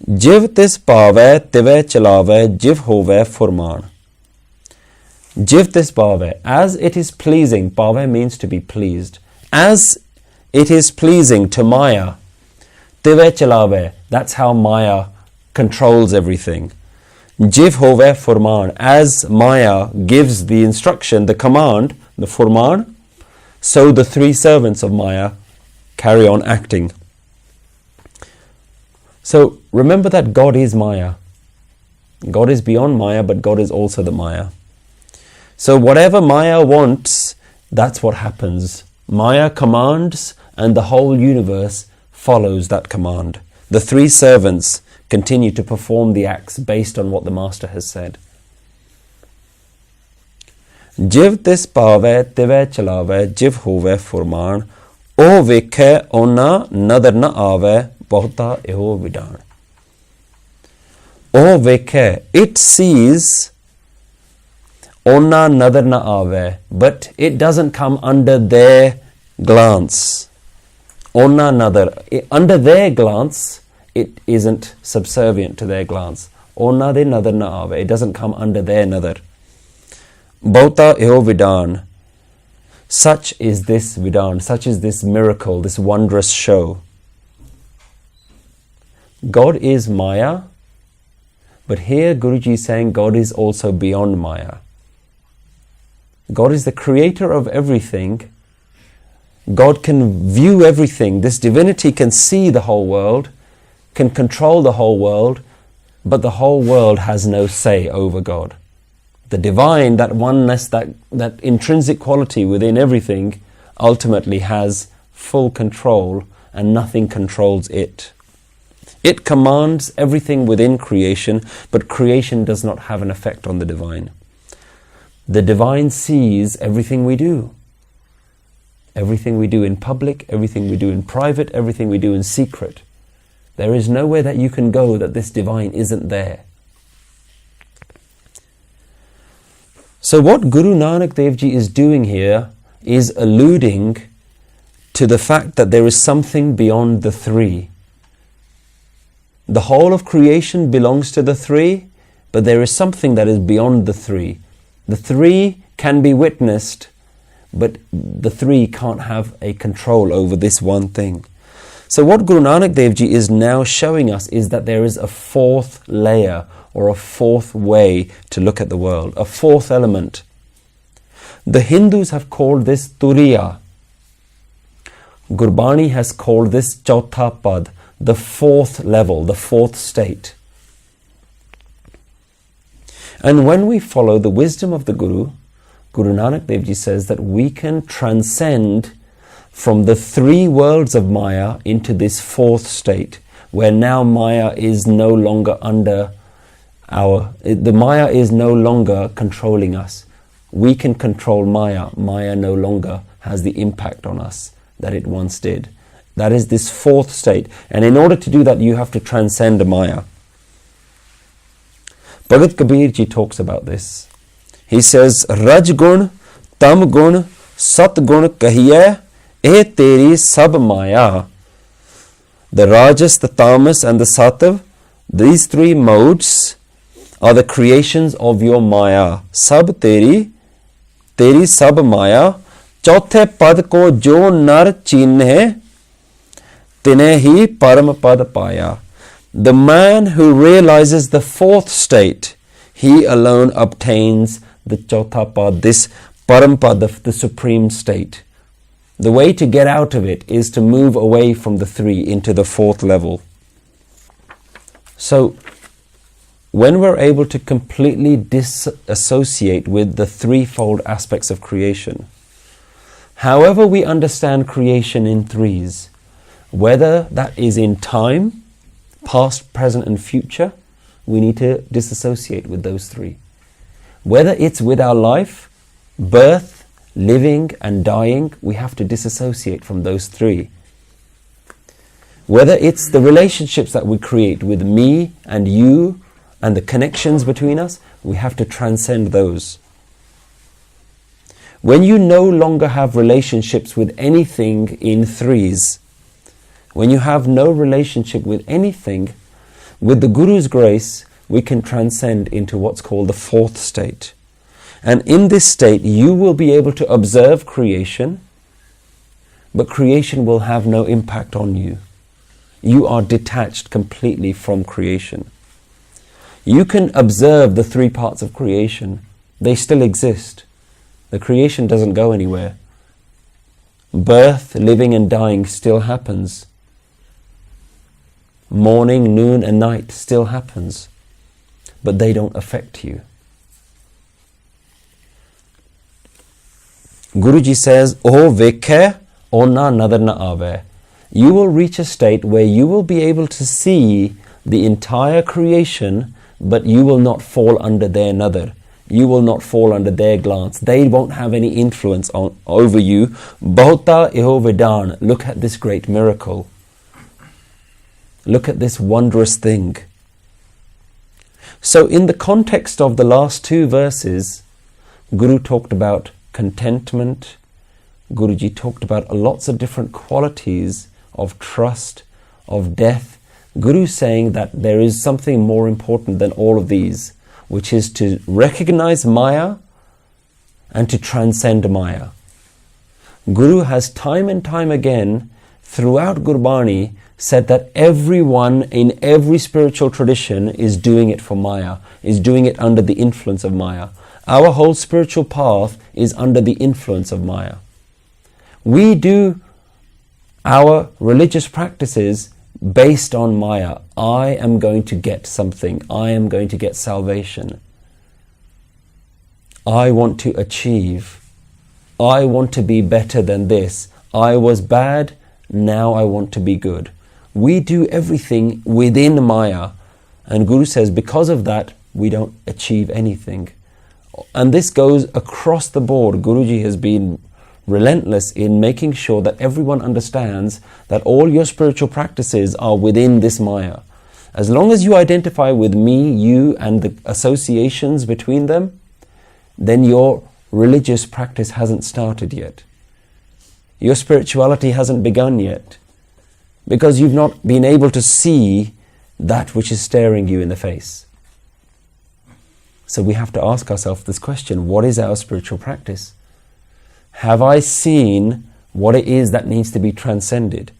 Jiv tis pave tive chalave jiv hove furman. Jiv tis pave, as it is pleasing, pave means to be pleased. As it is pleasing to Maya, tive chalave, that's how Maya controls everything. Jiv hove furman, as Maya gives the instruction, the command, the furman, so the three servants of Maya carry on acting. So remember that God is Maya. God is beyond Maya, but God is also the Maya. So whatever Maya wants, that's what happens. Maya commands, and the whole universe follows that command. The three servants continue to perform the acts based on what the Master has said. Jiv tis pave tive chalave jiv hove furman. O vekhe onna nadar na ave bahta eho vidan. O vekhe, it sees, onna nadar na ave, but it doesn't come under their glance. Onna nadar, under their glance, it isn't subservient to their glance. Onna de nadar na ave, it doesn't come under their nadar. Bahta eho vidan. Such is this Vidan, such is this miracle, this wondrous show. God is Maya, but here Guruji is saying God is also beyond Maya. God is the creator of everything. God can view everything. This divinity can see the whole world, can control the whole world, but the whole world has no say over God. The divine, that oneness, that intrinsic quality within everything ultimately has full control, and nothing controls it. It commands everything within creation, but creation does not have an effect on the divine. The divine sees everything we do. Everything we do in public, everything we do in private, everything we do in secret. There is nowhere that you can go that this divine isn't there. So what Guru Nanak Dev Ji is doing here is alluding to the fact that there is something beyond the three. The whole of creation belongs to the three, but there is something that is beyond the three. The three can be witnessed, but the three can't have a control over this one thing. So what Guru Nanak Dev Ji is now showing us is that there is a fourth layer, or a fourth way to look at the world, a fourth element. The Hindus have called this Turiya. Gurbani has called this Chautha Pad, the fourth level, the fourth state. And when we follow the wisdom of the Guru, Guru Nanak Dev Ji says that we can transcend from the three worlds of Maya into this fourth state, where now Maya is no longer under the Maya is no longer controlling us. We can control Maya. Maya no longer has the impact on us that it once did. That is this fourth state. And in order to do that, you have to transcend Maya. Bhagat Kabir Ji talks about this. He says, Raj gun, tam gun, sat gun kahiye, eh teri sab Maya. The Rajas, the Tamas and the Sattva, these three modes are the creations of your Maya. Sab teri sab Maya. Chauthe pad ko jo nar chinhe, tine hi param pad paya. The man who realizes the fourth state, he alone obtains the Chautha pad, this param pad, the supreme state. The way to get out of it is to move away from the three into the fourth level. So, when we're able to completely disassociate with the threefold aspects of creation, however we understand creation in threes, whether that is in time, past, present and future, we need to disassociate with those three. Whether it's with our life, birth, living and dying, we have to disassociate from those three. Whether it's the relationships that we create with me and you, and the connections between us, we have to transcend those. When you no longer have relationships with anything in threes, when you have no relationship with anything, With the Guru's grace, we can transcend into what's called the fourth state. And in this state, you will be able to observe creation, but creation will have no impact on you. You are detached completely from creation. You can observe the three parts of creation. They still exist. The creation doesn't go anywhere. Birth, living and dying still happens. Morning, noon and night still happens. But they don't affect you. Guruji says, "Oh vekhe, onna nadar na aave." You will reach a state where you will be able to see the entire creation, but you will not fall under their nadar. You will not fall under their glance. They won't have any influence over you. Bahota eho vedan. Look at this great miracle. Look at this wondrous thing. So in the context of the last two verses, Guru talked about contentment. Guruji talked about lots of different qualities of trust, of death. Guru saying that there is something more important than all of these, which is to recognize Maya and to transcend Maya. Guru has time and time again throughout Gurbani said that everyone in every spiritual tradition is doing it for Maya, is doing it under the influence of Maya. Our whole spiritual path is under the influence of Maya. We do our religious practices based on Maya. I am going to get something. I am going to get salvation. I want to achieve. I want to be better than this. I was bad, now I want to be good. We do everything within Maya. And Guru says because of that, we don't achieve anything. And this goes across the board. Guruji has been relentless in making sure that everyone understands that all your spiritual practices are within this Maya. As long as you identify with me, you and the associations between them, then your religious practice hasn't started yet. Your spirituality hasn't begun yet, because you've not been able to see that which is staring you in the face. So we have to ask ourselves this question: what is our spiritual practice? Have I seen what it is that needs to be transcended?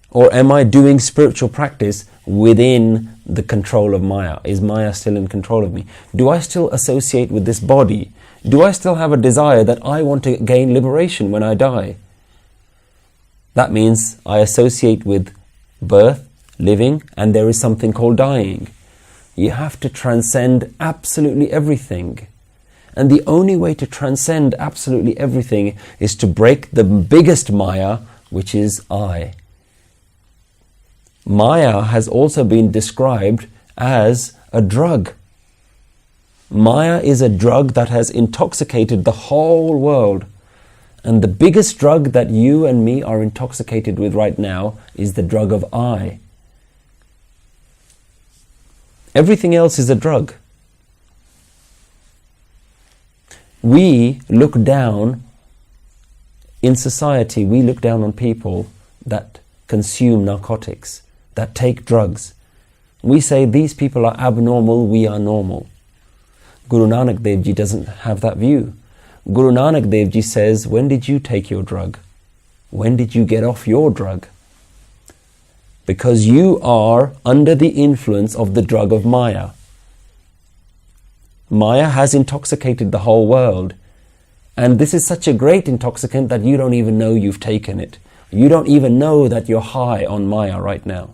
Or am I doing spiritual practice within the control of Maya? Is Maya still in control of me? Do I still associate with this body? Do I still have a desire that I want to gain liberation when I die? That means I associate with birth, living, and there is something called dying. You have to transcend absolutely everything. And the only way to transcend absolutely everything is to break the biggest Maya, which is I. Maya has also been described as a drug. Maya is a drug that has intoxicated the whole world. And the biggest drug that you and me are intoxicated with right now is the drug of I. Everything else is a drug. We look down, in society, we look down on people that consume narcotics, that take drugs. We say these people are abnormal, we are normal. Guru Nanak Dev Ji doesn't have that view. Guru Nanak Dev Ji says, when did you take your drug? When did you get off your drug? Because you are under the influence of the drug of Maya. Maya has intoxicated the whole world. And this is such a great intoxicant that you don't even know you've taken it. You don't even know that you're high on Maya right now.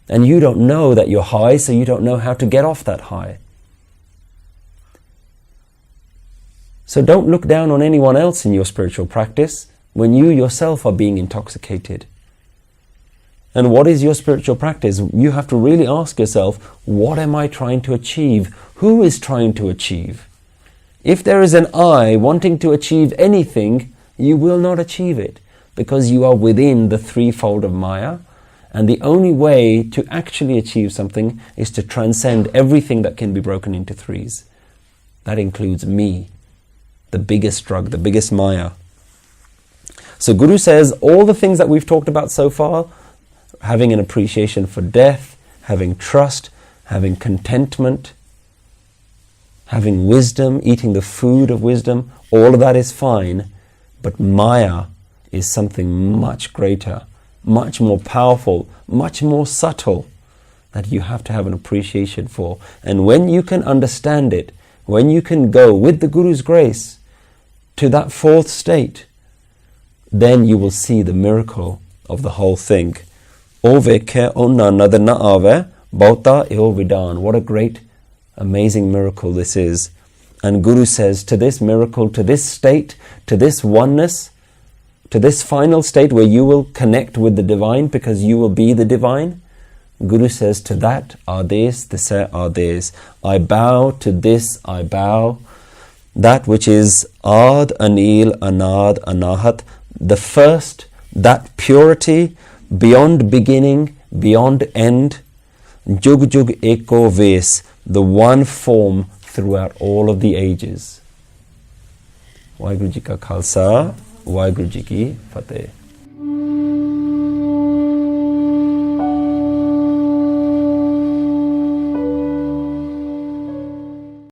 And you don't know that you're high, so you don't know how to get off that high. So don't look down on anyone else in your spiritual practice when you yourself are being intoxicated. And what is your spiritual practice? You have to really ask yourself, what am I trying to achieve? Who is trying to achieve? If there is an I wanting to achieve anything, you will not achieve it, because you are within the threefold of Maya. And the only way to actually achieve something is to transcend everything that can be broken into threes. That includes me, the biggest drug, the biggest Maya. So Guru says all the things that we've talked about so far, having an appreciation for death, having trust, having contentment, having wisdom, eating the food of wisdom, all of that is fine, but Maya is something much greater, much more powerful, much more subtle, that you have to have an appreciation for. And when you can understand it, when you can go with the Guru's grace to that fourth state, then you will see the miracle of the whole thing. O vekhe onna nadar na aave, bauta eo vidan. What a great, amazing miracle this is. And Guru says, to this miracle, to this state, to this oneness, to this final state where you will connect with the divine because you will be the divine, Guru says, to that ades tise ades. I bow to this, I bow. That which is Ad, Anil, Anad, Anahat, the first, that purity, beyond beginning, beyond end, Jug Jug Eko Ves, the one form throughout all of the ages. Waheguru Ji Ka Khalsa, Waheguru Ji Ki Fateh.